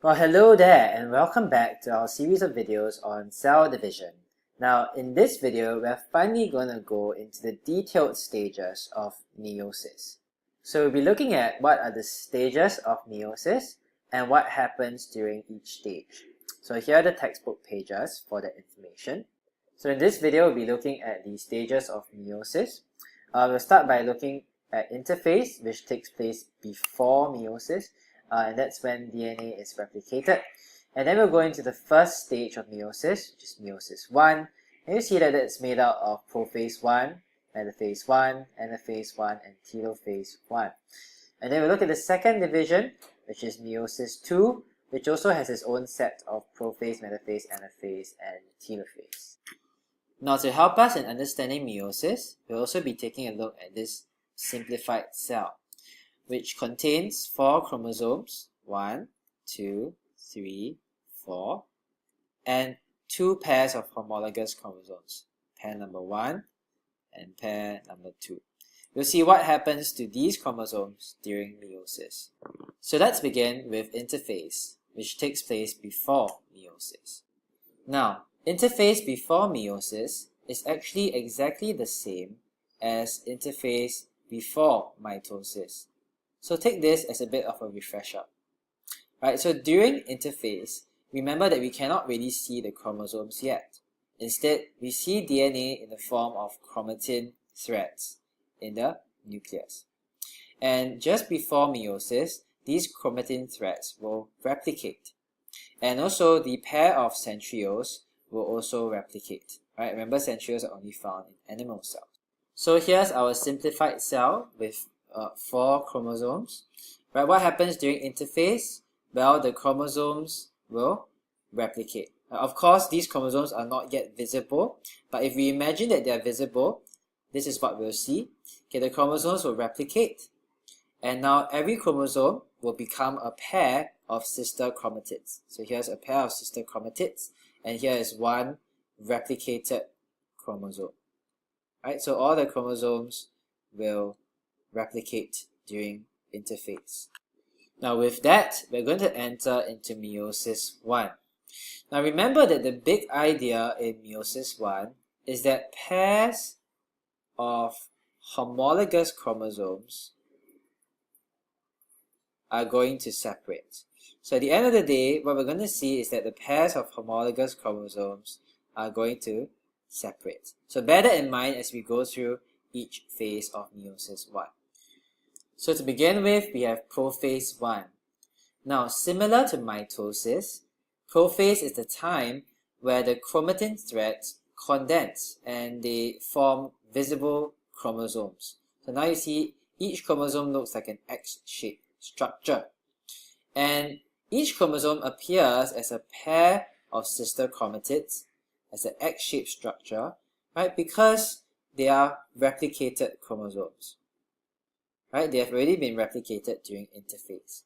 Well, hello there and welcome back to our series of videos on cell division. Now, in this video, we're finally going to go into the detailed stages of meiosis. So we'll be looking at what are the stages of meiosis and what happens during each stage. So here are the textbook pages for the information. So in this video, we'll be looking at the stages of meiosis. We'll start by looking at interphase, which takes place before meiosis. And that's when DNA is replicated. And then we'll go into the first stage of meiosis, which is meiosis 1. And you see that it's made out of Prophase I, Metaphase I, Anaphase I, and Telophase I. And then we'll look at the second division, which is meiosis 2, which also has its own set of Prophase, Metaphase, Anaphase, and Telophase. Now, to help us in understanding meiosis, we'll also be taking a look at this simplified cell, which contains 4 chromosomes, 1, 2, 3, 4, and 2 pairs of homologous chromosomes, pair number 1 and pair number 2. We'll see what happens to these chromosomes during meiosis. So let's begin with interphase, which takes place before meiosis. Now, interphase before meiosis is actually exactly the same as interphase before mitosis. So take this as a bit of a refresher. Right, so during interphase, remember that we cannot really see the chromosomes yet. Instead, we see DNA in the form of chromatin threads in the nucleus. And just before meiosis, these chromatin threads will replicate. And also the pair of centrioles will also replicate. Right, remember centrioles are only found in animal cells. So here's our simplified cell with 4 chromosomes. Right, what happens during interphase? Well, the chromosomes will replicate. Of course, these chromosomes are not yet visible, but if we imagine that they are visible, this is what we'll see. Okay, the chromosomes will replicate, and now every chromosome will become a pair of sister chromatids. So here's a pair of sister chromatids, and here is one replicated chromosome. Right, so all the chromosomes will replicate during interphase. Now with that, we're going to enter into meiosis 1. Now remember that the big idea in meiosis 1 is that pairs of homologous chromosomes are going to separate. So at the end of the day, what we're going to see is that the pairs of homologous chromosomes are going to separate. So bear that in mind as we go through each phase of meiosis 1. So to begin with, we have prophase 1. Now, similar to mitosis, prophase is the time where the chromatin threads condense and they form visible chromosomes. So now you see each chromosome looks like an X-shaped structure. And each chromosome appears as a pair of sister chromatids, as an X-shaped structure, right? Because they are replicated chromosomes. Right? They have already been replicated during interphase.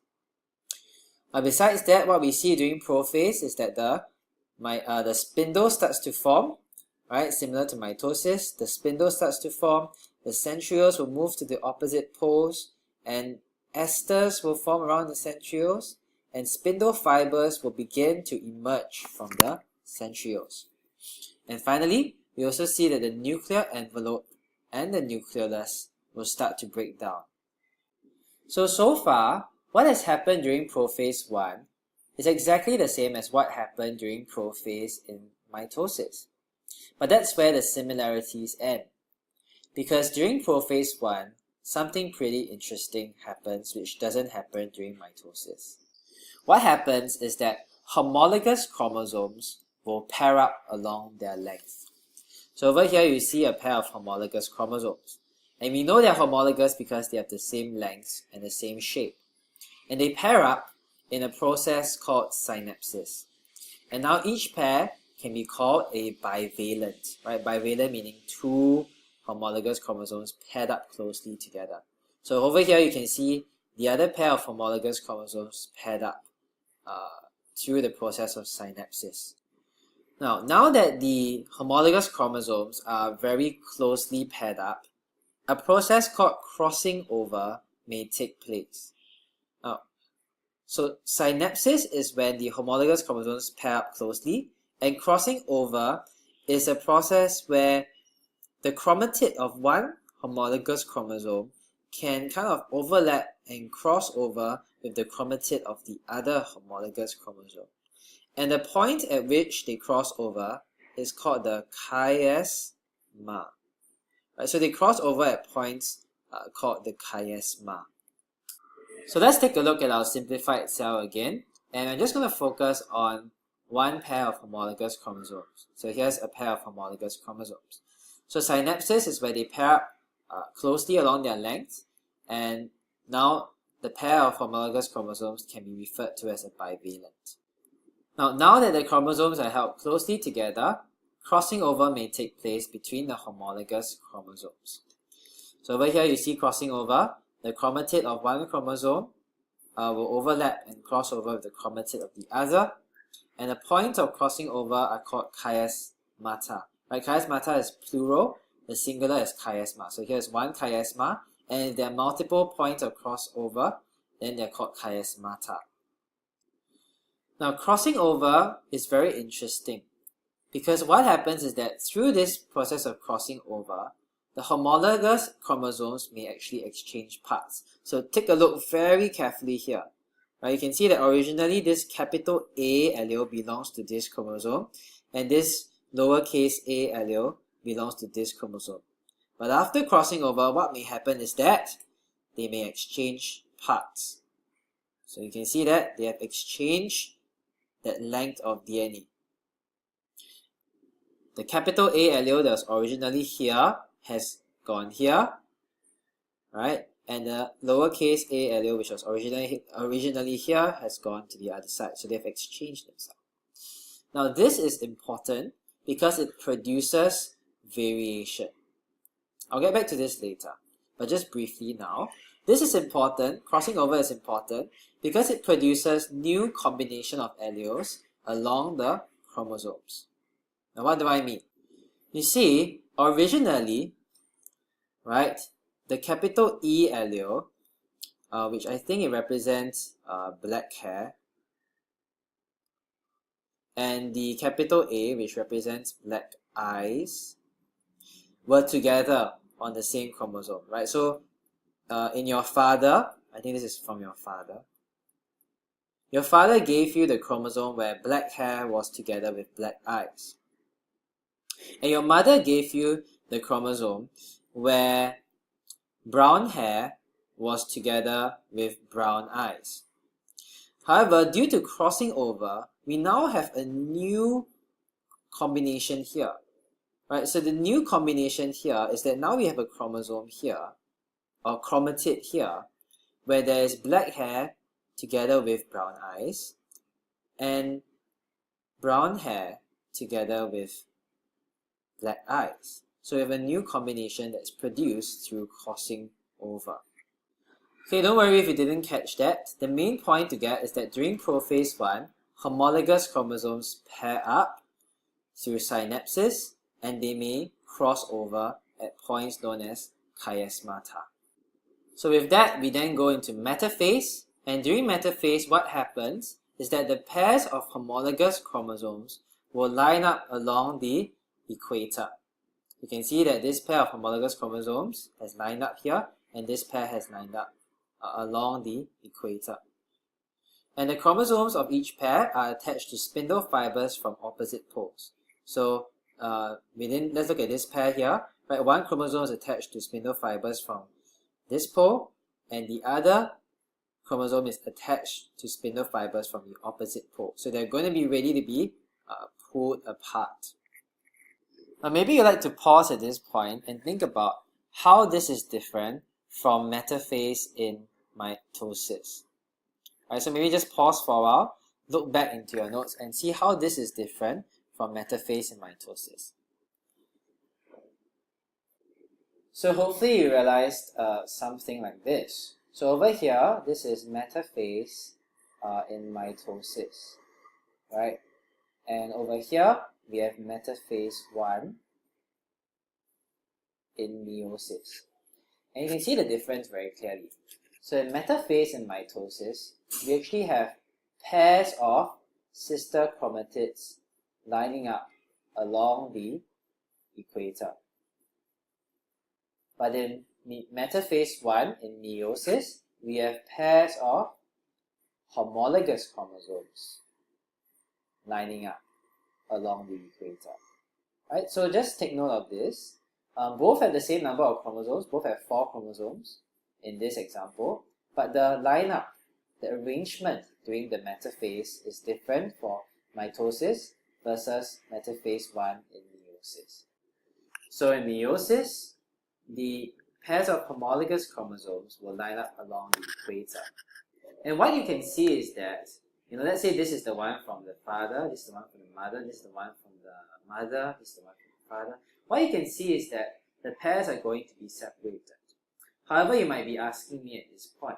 Besides that, what we see during prophase is that the spindle starts to form, right? Similar to mitosis, the spindle starts to form, the centrioles will move to the opposite poles, and esters will form around the centrioles, and spindle fibers will begin to emerge from the centrioles. And finally, we also see that the nuclear envelope and the nucleolus will start to break down. So far, what has happened during prophase 1 is exactly the same as what happened during prophase in mitosis. But that's where the similarities end. Because during prophase 1, something pretty interesting happens which doesn't happen during mitosis. What happens is that homologous chromosomes will pair up along their length. So over here you see a pair of homologous chromosomes. And we know they're homologous because they have the same length and the same shape. And they pair up in a process called synapsis. And now each pair can be called a bivalent, right? Bivalent meaning 2 homologous chromosomes paired up closely together. So over here you can see the other pair of homologous chromosomes paired up through the process of synapsis. Now that the homologous chromosomes are very closely paired up, a process called crossing over may take place. Now, So synapsis is when the homologous chromosomes pair up closely, and crossing over is a process where the chromatid of one homologous chromosome can kind of overlap and cross over with the chromatid of the other homologous chromosome. And the point at which they cross over is called the chiasma. Right, so they cross over at points called the chiasma. So let's take a look at our simplified cell again, and I'm just going to focus on one pair of homologous chromosomes. So here's a pair of homologous chromosomes. So synapsis is where they pair up closely along their length, and now the pair of homologous chromosomes can be referred to as a bivalent. Now that the chromosomes are held closely together, crossing over may take place between the homologous chromosomes. So over here you see crossing over. The chromatid of one chromosome will overlap and cross over with the chromatid of the other, and the points of crossing over are called chiasmata. Right, chiasmata is plural, the singular is chiasma. So here's one chiasma, and if there are multiple points of crossover, then they're called chiasmata. Now crossing over is very interesting because what happens is that through this process of crossing over, the homologous chromosomes may actually exchange parts. So take a look very carefully here. Right, you can see that originally this capital A allele belongs to this chromosome, and this lowercase a allele belongs to this chromosome. But after crossing over, what may happen is that they may exchange parts. So you can see that they have exchanged that length of DNA. The capital A allele that was originally here has gone here, right? And the lowercase a allele, which was originally here, has gone to the other side. So they've exchanged themselves. Now this is important because it produces variation. I'll get back to this later, but just briefly now, this is important, crossing over is important, because it produces new combination of alleles along the chromosomes. Now what do I mean? You see, originally, right, the capital E allele, which I think it represents black hair, and the capital A, which represents black eyes, were together on the same chromosome, right? So in your father, I think this is from your father gave you the chromosome where black hair was together with black eyes. And your mother gave you the chromosome where brown hair was together with brown eyes. However, due to crossing over, we now have a new combination here. Right? So the new combination here is that now we have a chromosome here, or chromatid here, where there is black hair together with brown eyes, and brown hair together with black eyes. So we have a new combination that's produced through crossing over. Okay, don't worry if you didn't catch that. The main point to get is that during prophase I, homologous chromosomes pair up through synapsis, and they may cross over at points known as chiasmata. So with that, we then go into metaphase, and during metaphase, what happens is that the pairs of homologous chromosomes will line up along the equator. You can see that this pair of homologous chromosomes has lined up here, and this pair has lined up along the equator. And the chromosomes of each pair are attached to spindle fibers from opposite poles. So let's look at this pair here. Right, one chromosome is attached to spindle fibers from this pole, and the other chromosome is attached to spindle fibers from the opposite pole. So they're going to be ready to be pulled apart. Now maybe you'd like to pause at this point and think about how this is different from metaphase in mitosis. Right, so maybe just pause for a while, look back into your notes and see how this is different from metaphase in mitosis. So hopefully you realized something like this. So over here, this is metaphase in mitosis, right? And over here, we have metaphase I in meiosis. And you can see the difference very clearly. So in metaphase and mitosis, we actually have pairs of sister chromatids lining up along the equator. But in metaphase 1, in meiosis, we have pairs of homologous chromosomes lining up along the equator. Right, so just take note of this. Both have the same number of chromosomes, both have 4 chromosomes in this example, but the lineup, the arrangement during the metaphase is different for mitosis versus metaphase 1 in meiosis. So in meiosis, the pairs of homologous chromosomes will line up along the equator. And what you can see is that, let's say this is the one from the father, this is the one from the mother, this is the one from the mother, this is the one from the father. What you can see is that the pairs are going to be separated. However, you might be asking me at this point,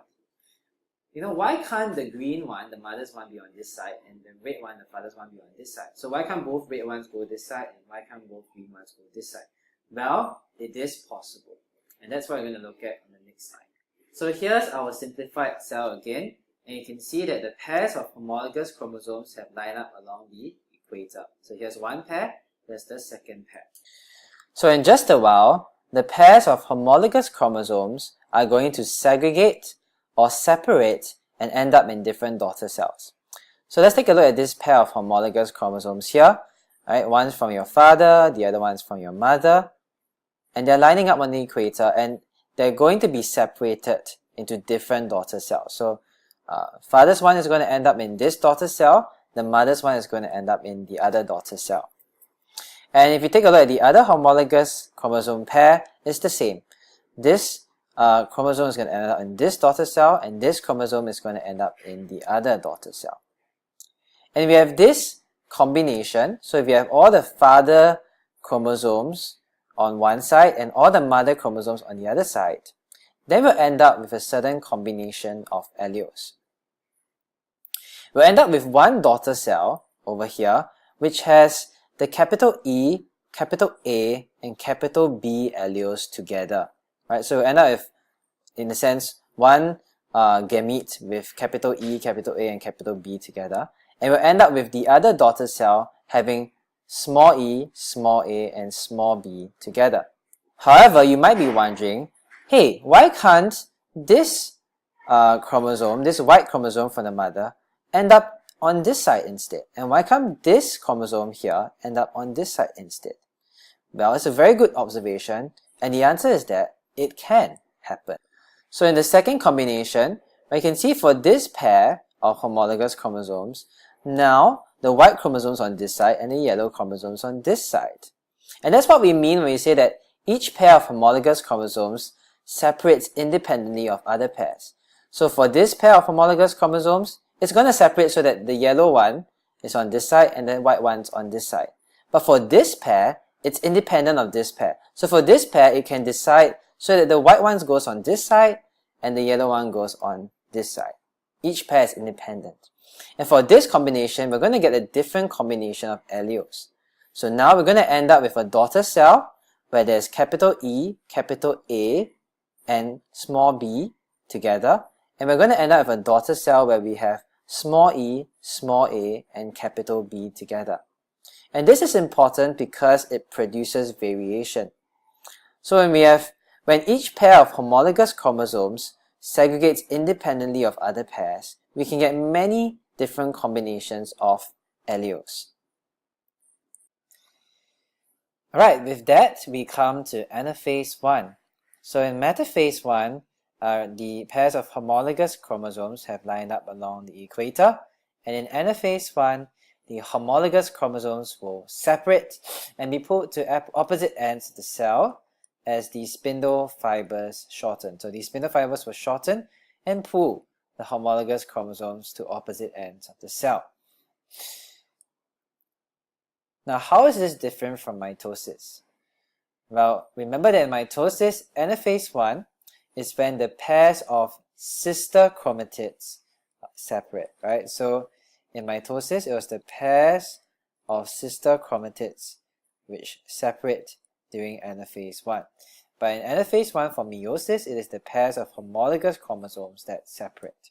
why can't the green one, the mother's one, be on this side, and the red one, the father's one, be on this side? So why can't both red ones go this side, and why can't both green ones go this side? Well, it is possible, and that's what we're going to look at on the next slide. So here's our simplified cell again, and you can see that the pairs of homologous chromosomes have lined up along the equator. So here's one pair, there's the second pair. So in just a while, the pairs of homologous chromosomes are going to segregate or separate and end up in different daughter cells. So let's take a look at this pair of homologous chromosomes here. Right, one's from your father, the other one's from your mother, and they're lining up on the equator, and they're going to be separated into different daughter cells. So father's one is going to end up in this daughter cell, the mother's one is going to end up in the other daughter cell. And if you take a look at the other homologous chromosome pair, it's the same. This chromosome is going to end up in this daughter cell, and this chromosome is going to end up in the other daughter cell. And we have this combination. So if you have all the father chromosomes on one side and all the mother chromosomes on the other side, then we'll end up with a certain combination of alleles. We'll end up with one daughter cell over here, which has the capital E, capital A, and capital B alleles together. Right? So we'll end up with, in a sense, one gamete with capital E, capital A, and capital B together. And we'll end up with the other daughter cell having small e, small a, and small b together. However, you might be wondering, hey, why can't this chromosome, this white chromosome from the mother, end up on this side instead? And why can't this chromosome here end up on this side instead? Well, it's a very good observation, and the answer is that it can happen. So in the second combination, we can see for this pair of homologous chromosomes, now the white chromosomes on this side and the yellow chromosomes on this side. And that's what we mean when we say that each pair of homologous chromosomes separates independently of other pairs. So for this pair of homologous chromosomes, it's going to separate so that the yellow one is on this side and the white one's on this side. But for this pair, it's independent of this pair. So for this pair, it can decide so that the white one goes on this side and the yellow one goes on this side. Each pair is independent. And for this combination, we're going to get a different combination of alleles. So now we're going to end up with a daughter cell where there's capital E, capital A, and small b together. And we're going to end up with a daughter cell where we have small e, small a, and capital B together. And this is important because it produces variation. So when each pair of homologous chromosomes segregates independently of other pairs, we can get many different combinations of alleles. Alright, with that, we come to Anaphase 1. So in metaphase 1, the pairs of homologous chromosomes have lined up along the equator, and in Anaphase 1, the homologous chromosomes will separate and be pulled to opposite ends of the cell as the spindle fibers shorten. So these spindle fibers will shorten and pull the homologous chromosomes to opposite ends of the cell. Now, how is this different from mitosis? Well, remember that in mitosis, Anaphase 1 is when the pairs of sister chromatids separate, right? So in mitosis, it was the pairs of sister chromatids which separate during Anaphase 1. But in Anaphase I for meiosis, it is the pairs of homologous chromosomes that separate.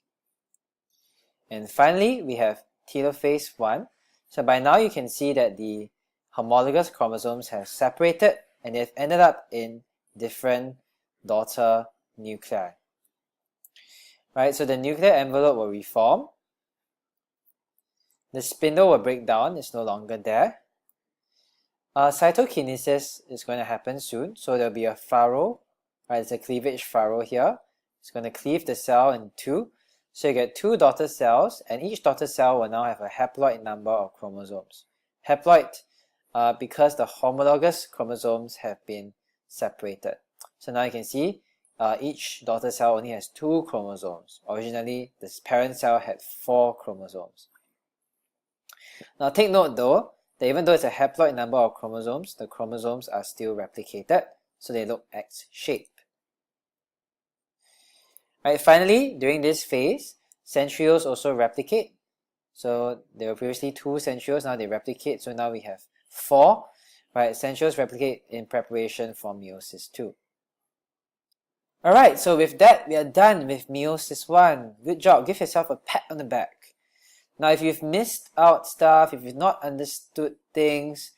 And finally, we have Telophase I. So by now you can see that the homologous chromosomes have separated and they've ended up in different daughter nuclei. Right, so the nuclear envelope will reform. The spindle will break down, it's no longer there. Cytokinesis is going to happen soon, so there'll be a furrow, right? It's a cleavage furrow here. It's going to cleave the cell in two. So you get two daughter cells, and each daughter cell will now have a haploid number of chromosomes. Haploid because the homologous chromosomes have been separated. So now you can see each daughter cell only has 2 chromosomes. Originally, this parent cell had 4 chromosomes. Now take note though, that even though it's a haploid number of chromosomes, the chromosomes are still replicated, so they look X-shaped. Right, finally, during this phase, centrioles also replicate. So there were previously 2 centrioles, now they replicate, so now we have 4. Right, centrioles replicate in preparation for meiosis II. Alright, so with that, we are done with meiosis I. Good job, give yourself a pat on the back. Now, if you've missed out stuff, if you've not understood things,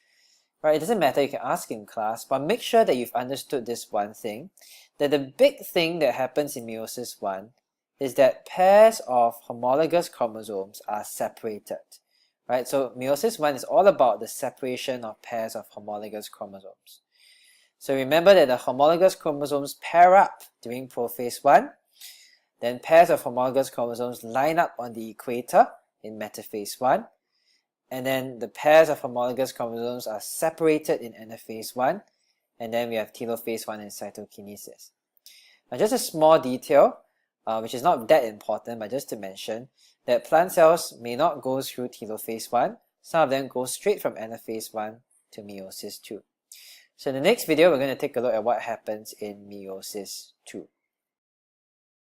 right, it doesn't matter, you can ask in class, but make sure that you've understood this one thing, that the big thing that happens in meiosis I is that pairs of homologous chromosomes are separated, right? So meiosis I is all about the separation of pairs of homologous chromosomes. So remember that the homologous chromosomes pair up during prophase I, then pairs of homologous chromosomes line up on the equator in metaphase I, and then the pairs of homologous chromosomes are separated in anaphase I, and then we have telophase I and cytokinesis. Now just a small detail, which is not that important, but just to mention, that plant cells may not go through telophase I, some of them go straight from anaphase I to meiosis II. So in the next video, we're going to take a look at what happens in meiosis II.